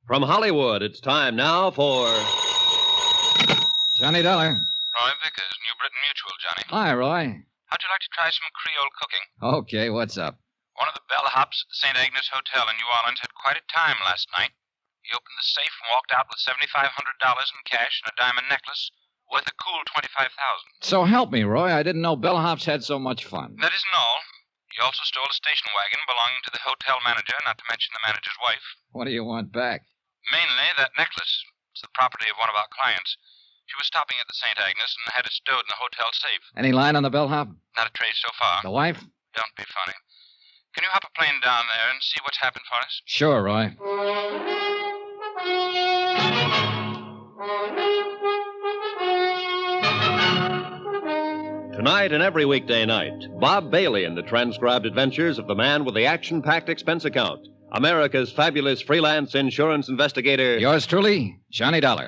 From Hollywood, it's time now for... Johnny Dollar. Roy Vickers, New Britain Mutual, Johnny. Hi, Roy. How'd you like to try some Creole cooking? Okay, what's up? One of the bellhops at the St. Agnes Hotel in New Orleans had quite a time last night. He opened the safe and walked out with $7,500 in cash and a diamond necklace worth a cool $25,000. So help me, Roy. I didn't know bellhops had so much fun. That isn't all. He also stole a station wagon belonging to the hotel manager, not to mention the manager's wife. What do you want back? Mainly that necklace. It's the property of one of our clients. She was stopping at the St. Agnes and had it stowed in the hotel safe. Any line on the bellhop? Not a trace so far. The wife? Don't be funny. Can you hop a plane down there and see what's happened for us? Sure, Roy. Tonight and every weekday night, Bob Bailey in the transcribed adventures of the man with the action-packed expense account, America's fabulous freelance insurance investigator. Yours truly, Johnny Dollar.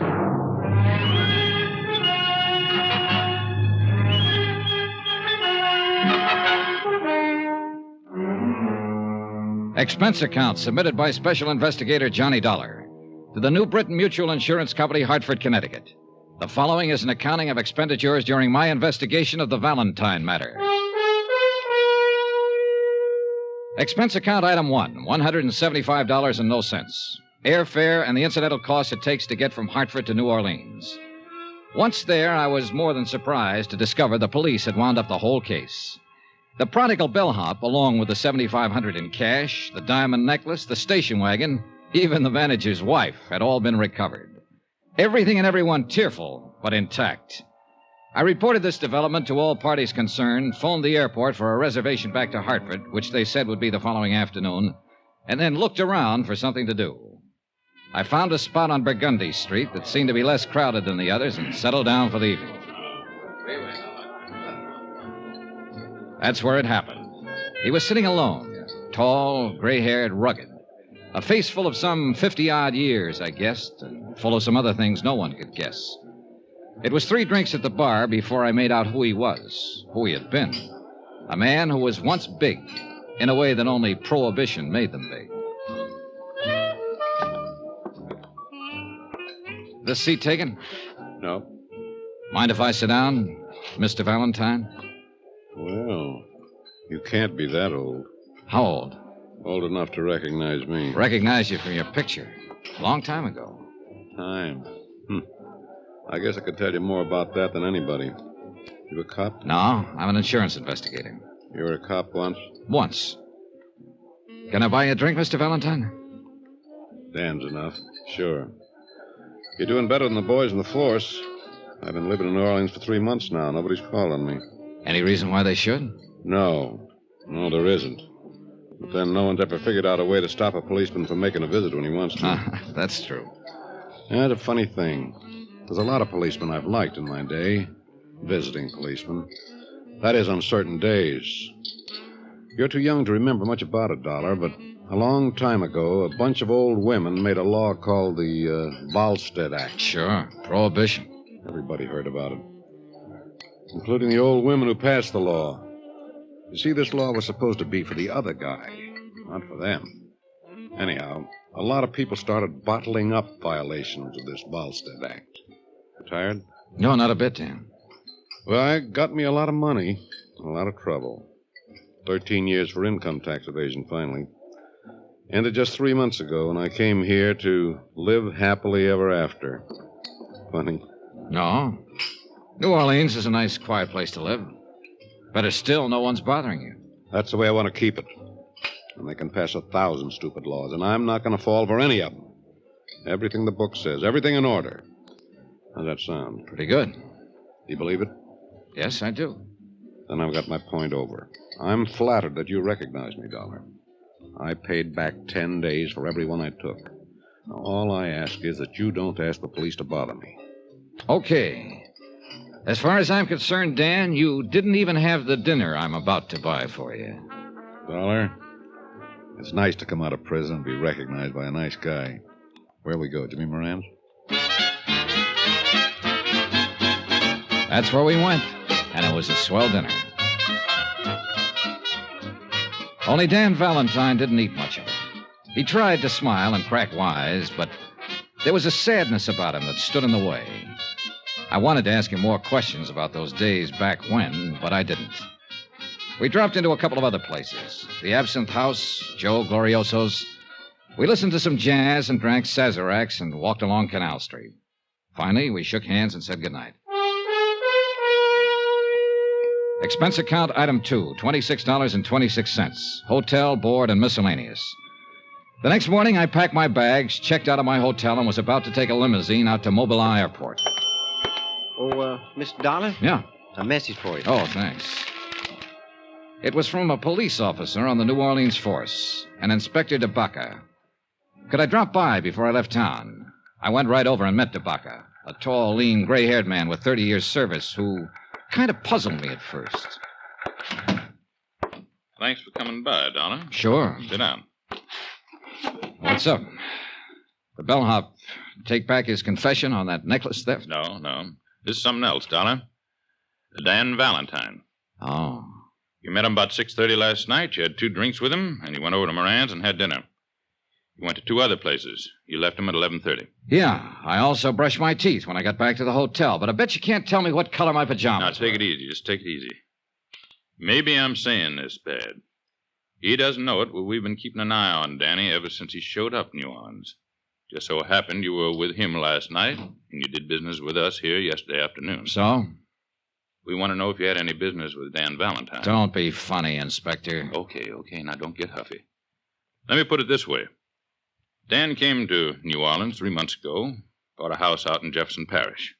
Expense account submitted by Special Investigator Johnny Dollar to the New Britain Mutual Insurance Company, Hartford, Connecticut. The following is an accounting of expenditures during my investigation of the Valentine matter. Expense account item 1, $175 and no cents. Airfare and the incidental costs it takes to get from Hartford to New Orleans. Once there, I was more than surprised to discover the police had wound up the whole case. The prodigal bellhop, along with the $7,500 in cash, the diamond necklace, the station wagon, even the manager's wife, had all been recovered. Everything and everyone tearful, but intact. I reported this development to all parties concerned, phoned the airport for a reservation back to Hartford, which they said would be the following afternoon, and then looked around for something to do. I found a spot on Burgundy Street that seemed to be less crowded than the others and settled down for the evening. That's where it happened. He was sitting alone, tall, gray-haired, rugged. A face full of some 50-odd years, I guessed, and full of some other things no one could guess. It was 3 drinks at the bar before I made out who he was, who he had been. A man who was once big, in a way that only Prohibition made them big. This seat taken? No. Mind if I sit down, Mr. Valentine? Well, you can't be that old. How old? Old enough to recognize me. Recognize you from your picture. A long time ago. Time. I guess I could tell you more about that than anybody. You a cop? No, I'm an insurance investigator. You were a cop once? Once. Can I buy you a drink, Mr. Valentine? Damn's enough. Sure. You're doing better than the boys in the force. I've been living in New Orleans for 3 months now. Nobody's called on me. Any reason why they should? No. No, there isn't. But then no one's ever figured out a way to stop a policeman from making a visit when he wants to. That's true. That's a funny thing. There's a lot of policemen I've liked in my day. Visiting policemen. That is, on certain days. You're too young to remember much about it, Dollar, but a long time ago, a bunch of old women made a law called the Volstead Act. Sure. Prohibition. Everybody heard about it. Including the old women who passed the law. You see, this law was supposed to be for the other guy, not for them. Anyhow, a lot of people started bottling up violations of this Volstead Act. You tired? No, not a bit, Dan. Well, it got me a lot of money, a lot of trouble. 13 years for income tax evasion, finally. Ended just 3 months ago, and I came here to live happily ever after. Funny. No. New Orleans is a nice, quiet place to live. Better still, no one's bothering you. That's the way I want to keep it. And they can pass 1,000 stupid laws, and I'm not going to fall for any of them. Everything the book says, everything in order. How's that sound? Pretty good. You believe it? Yes, I do. Then I've got my point over. I'm flattered that you recognize me, Dollar. I paid back 10 days for every one I took. Now, all I ask is that you don't ask the police to bother me. Okay. As far as I'm concerned, Dan, you didn't even have the dinner I'm about to buy for you. Dollar, it's nice to come out of prison and be recognized by a nice guy. Where we go, Jimmy Moran's? That's where we went, and it was a swell dinner. Only Dan Valentine didn't eat much of it. He tried to smile and crack wise, but there was a sadness about him that stood in the way. I wanted to ask him more questions about those days back when, but I didn't. We dropped into a couple of other places. The Absinthe House, Joe Glorioso's. We listened to some jazz and drank Sazeracs and walked along Canal Street. Finally, we shook hands and said goodnight. Expense account item 2, $26.26. Hotel, board, and miscellaneous. The next morning, I packed my bags, checked out of my hotel, and was about to take a limousine out to Mobile Airport. Oh, Mr. Dollar? Yeah. A message for you. Oh, thanks. It was from a police officer on the New Orleans force, an Inspector DeBaca. Could I drop by before I left town? I went right over and met DeBaca, a tall, lean, gray-haired man with 30 years' service who kind of puzzled me at first. Thanks for coming by, Dollar. Sure. Sit down. What's up? The bellhop take back his confession on that necklace theft? No. This is something else, Dollar. Dan Valentine. Oh. You met him about 6:30 last night. You had 2 drinks with him, and you went over to Moran's and had dinner. You went to 2 other places. You left him at 11:30. Yeah, I also brushed my teeth when I got back to the hotel, but I bet you can't tell me what color my pajamas Now, take were. it easy. Just take it easy. Maybe I'm saying this bad. He doesn't know it, but we've been keeping an eye on Danny ever since he showed up in New Orleans. Just so happened you were with him last night, and you did business with us here yesterday afternoon. So? We want to know if you had any business with Dan Valentine. Don't be funny, Inspector. Okay. Now, don't get huffy. Let me put it this way. Dan came to New Orleans 3 months ago, bought a house out in Jefferson Parish.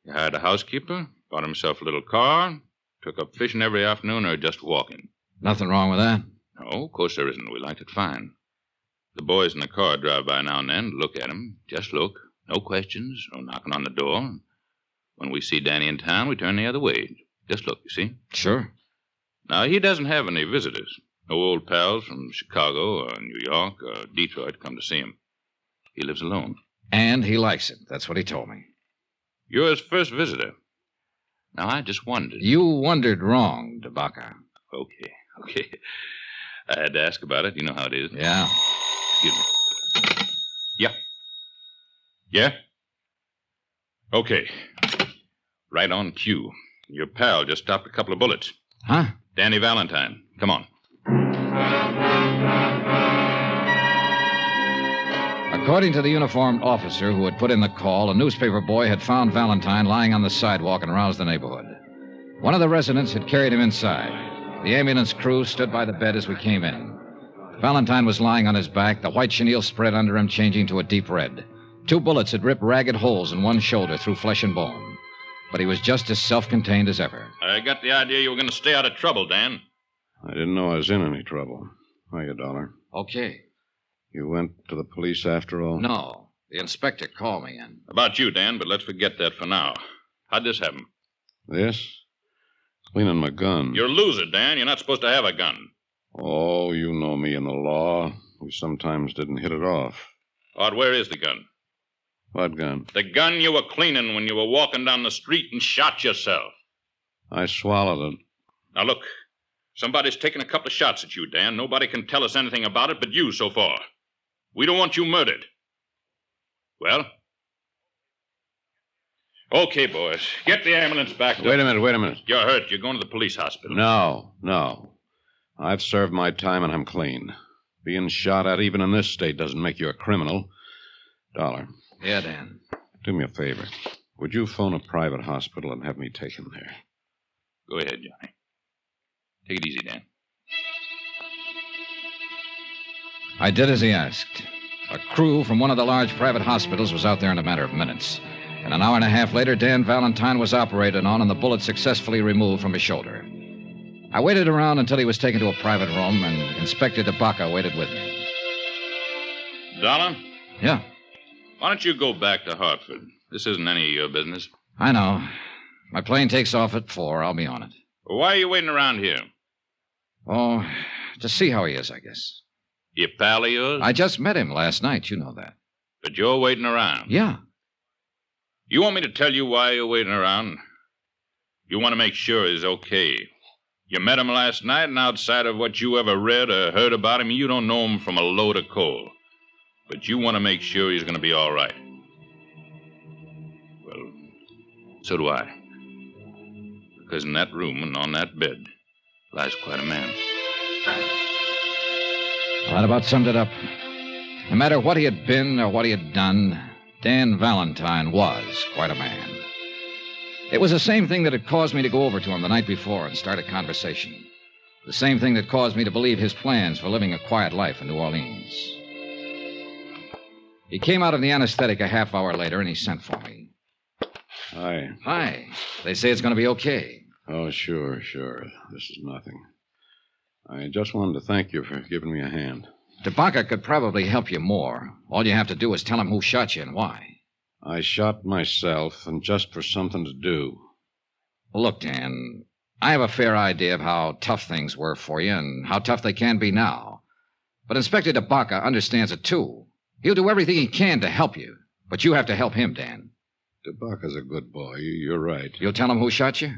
He hired a housekeeper, bought himself a little car, took up fishing every afternoon or just walking. Nothing wrong with that? No, of course there isn't. We liked it fine. The boys in the car drive by now and then, look at him. Just look. No questions, no knocking on the door. When we see Danny in town, we turn the other way. Just look, you see? Sure. Now, he doesn't have any visitors. No old pals from Chicago or New York or Detroit come to see him. He lives alone. And he likes it. That's what he told me. You're his first visitor. Now, I just wondered. You wondered wrong, DeBaca. Okay. I had to ask about it. You know how it is. Yeah. Excuse me. Yeah? Okay. Right on cue. Your pal just stopped a couple of bullets. Huh? Danny Valentine. Come on. According to the uniformed officer who had put in the call, a newspaper boy had found Valentine lying on the sidewalk and roused the neighborhood. One of the residents had carried him inside. The ambulance crew stood by the bed as we came in. Valentine was lying on his back, the white chenille spread under him, changing to a deep red. 2 bullets had ripped ragged holes in one shoulder through flesh and bone. But he was just as self-contained as ever. I got the idea you were going to stay out of trouble, Dan. I didn't know I was in any trouble. Hiya, Dollar. Okay. You went to the police after all? No. The inspector called me in. About you, Dan, but let's forget that for now. How'd this happen? This? Cleaning my gun. You're a loser, Dan. You're not supposed to have a gun. Oh, you know me and the law. We sometimes didn't hit it off. Odd, where is the gun? What gun? The gun you were cleaning when you were walking down the street and shot yourself. I swallowed it. Now, look. Somebody's taken a couple of shots at you, Dan. Nobody can tell us anything about it but you so far. We don't want you murdered. Well? Okay, boys. Get the ambulance back. Wait a minute. You're hurt. You're going to the police hospital. No. I've served my time and I'm clean. Being shot at even in this state doesn't make you a criminal. Dollar. Yeah, Dan. Do me a favor. Would you phone a private hospital and have me taken there? Go ahead, Johnny. Take it easy, Dan. I did as he asked. A crew from one of the large private hospitals was out there in a matter of minutes. And an hour and a half later, Dan Valentine was operated on and the bullet successfully removed from his shoulder. I waited around until he was taken to a private room, and Inspector DeBaca waited with me. Dollar? Yeah, Why don't you go back to Hartford? This isn't any of your business. I know. My plane takes off at 4. I'll be on it. Well, why are you waiting around here? Oh, to see how he is, I guess. You pal of yours? I just met him last night. You know that. But you're waiting around. Yeah. You want me to tell you why you're waiting around? You want to make sure he's okay. You met him last night, and outside of what you ever read or heard about him, you don't know him from a load of coal. But you want to make sure he's going to be all right. Well, so do I. Because in that room and on that bed lies quite a man. Well, that about summed it up. No matter what he had been or what he had done, Dan Valentine was quite a man. It was the same thing that had caused me to go over to him the night before and start a conversation. The same thing that caused me to believe his plans for living a quiet life in New Orleans. He came out of the anesthetic a half hour later, and he sent for me. Hi. Hi. They say it's going to be okay. Oh, sure. This is nothing. I just wanted to thank you for giving me a hand. Tabaka could probably help you more. All you have to do is tell him who shot you and why. I shot myself, and just for something to do. Look, Dan, I have a fair idea of how tough things were for you and how tough they can be now. But Inspector Tabaka understands it, too. He'll do everything he can to help you. But you have to help him, Dan. Tabaka's a good boy. You're right. You'll tell him who shot you?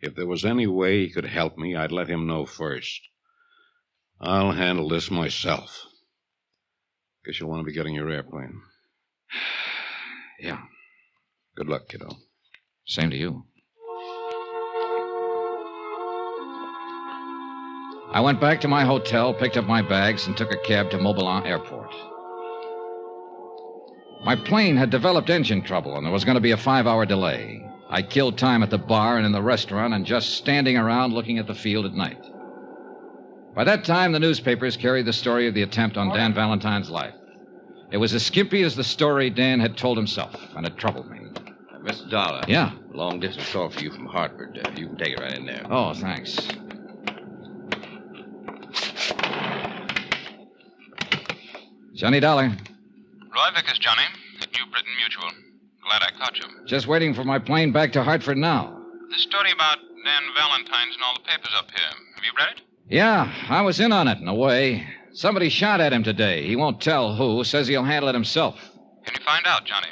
If there was any way he could help me, I'd let him know first. I'll handle this myself. Guess you'll want to be getting your airplane. Yeah. Good luck, kiddo. Same to you. I went back to my hotel, picked up my bags, and took a cab to Mobilon Airport. My plane had developed engine trouble, and there was going to be a 5-hour delay. I killed time at the bar and in the restaurant and just standing around looking at the field at night. By that time, the newspapers carried the story of the attempt on Dan Valentine's life. It was as skimpy as the story Dan had told himself, and it troubled me. Mr. Dollar. Yeah? Long-distance call for you from Hartford. You can take it right in there. Oh, thanks. Johnny Dollar. Roy Vickers, Johnny. At New Britain Mutual. Glad I caught you. Just waiting for my plane back to Hartford now. This story about Dan Valentine's in all the papers up here. Have you read it? Yeah, I was in on it, in a way. Somebody shot at him today. He won't tell who. Says he'll handle it himself. Can you find out, Johnny?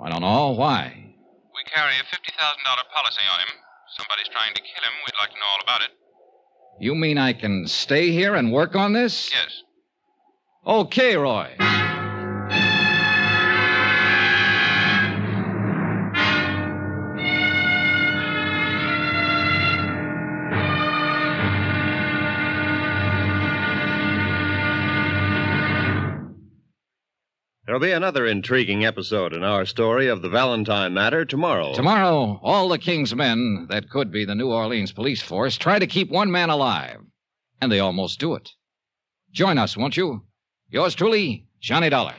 I don't know. Why? We carry a $50,000 policy on him. Somebody's trying to kill him. We'd like to know all about it. You mean I can stay here and work on this? Yes. Okay, Roy. There'll be another intriguing episode in our story of the Valentine matter tomorrow. Tomorrow, all the King's men, that could be the New Orleans police force, try to keep one man alive. And they almost do it. Join us, won't you? Yours truly, Johnny Dollar.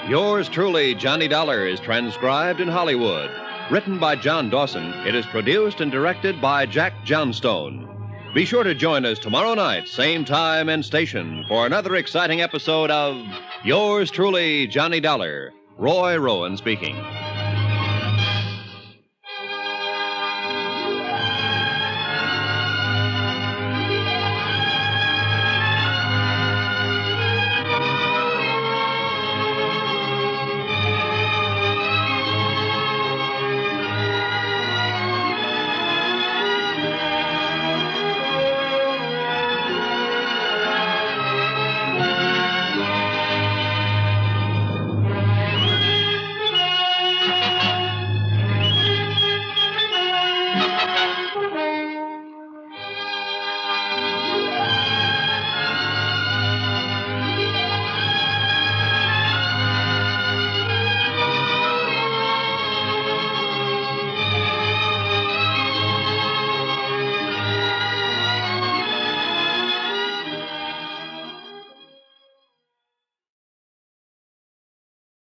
Yours truly, Johnny Dollar, is transcribed in Hollywood. Written by John Dawson, it is produced and directed by Jack Johnstone. Be sure to join us tomorrow night, same time and station, for another exciting episode of Yours truly, Johnny Dollar. Roy Rowan speaking.